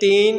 3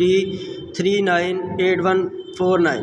D398149۔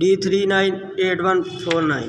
D398149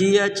GH،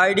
ID